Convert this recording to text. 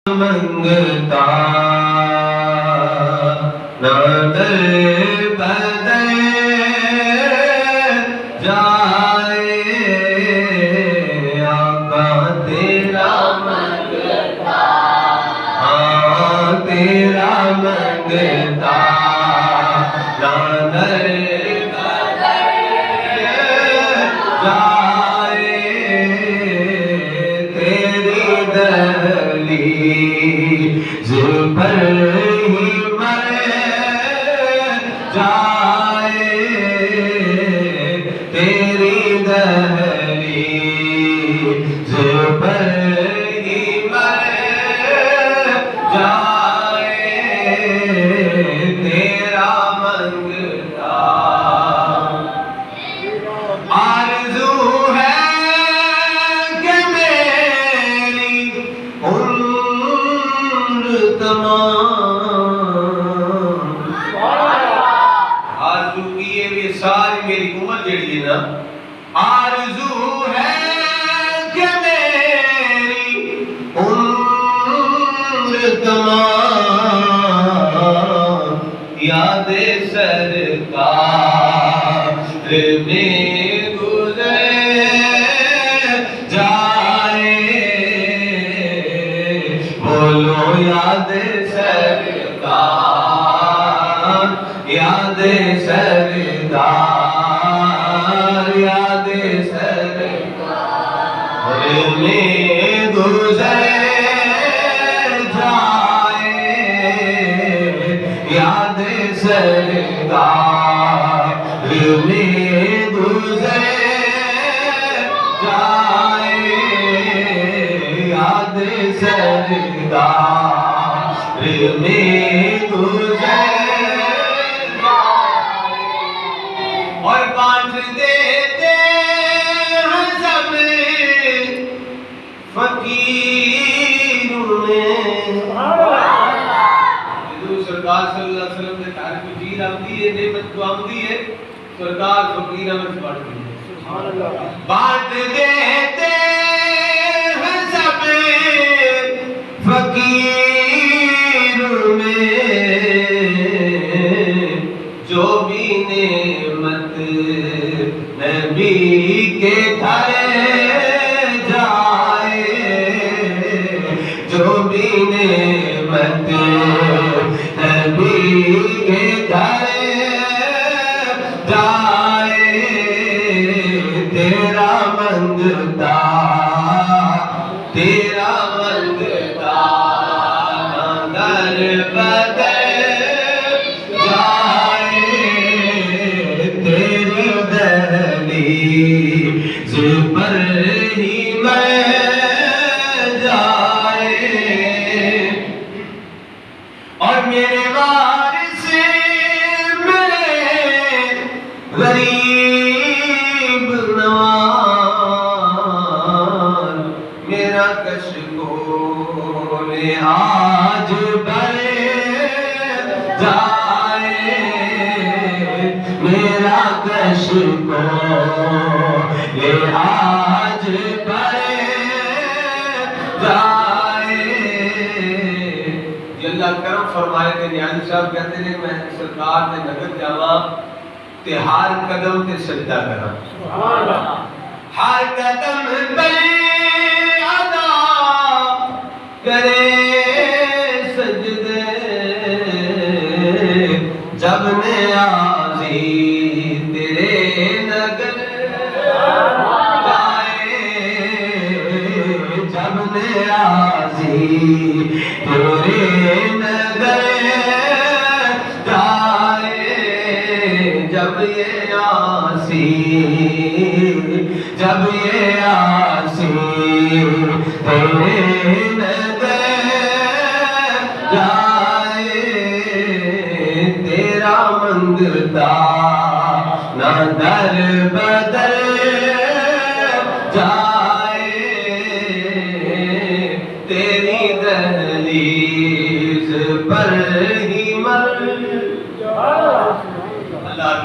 मंगता ना दर बदर जाए आका तेरा मंगता, हाँ तेरा मंगता ना दर बदर जाए तेरी दहलीज पर ही मर जाए तेरी दहलीज पर ही मर जाए तेरा मंगता। आरज़ू है कि मेरी उम्र तमाम, आरज़ू की ये भी सारी मेरी उम्र जड़ी है ना, आरज़ू है कि मेरी उम्र तमाम यादें सरकार में गुज़र जाए, बोलो यादें सरकार, यादें सरकार, यादें सरकार में गुज़र जाए, यादें सरकार में गुज़र जाए, यादें सरकार में गुज़र और बांट देते हैं सब फकीरों में। सरकार सल्लल्लाहु अलैहि वसल्लम ने तारीफ की आमदी है, नेमत को आमदी है, सरकार फकीरों में बांटती है। सुभान अल्लाह। बांट देते हैं सब फकीरों में जो भी नेमत नबी के घर जाए, जो भी नेमत नबी के घर जाए तेरा मंगता, तेरा मंगता ना दर बदर जाए तेरी दहलीज पर ही मर जाए और मेरे वारिस मेरे गरीब नवाज मेरा कशकोले आज भर जाए, मेरा कशकोले आज भर जाए। अल्लाह करम फरमाए थे न्यानी साहब कहते हैं मैं सरकार ने नगर जावा ते हर कदम ते सजदा करा, हर कदम पे अदा करे सजदे जब नियाज़ी तेरे नगर जाए, जब नियाज़ी तेरे नगर जाए, जब ये आसी, जब ये आसी तेरे नगर जाए तेरा मंगता ना दर बदर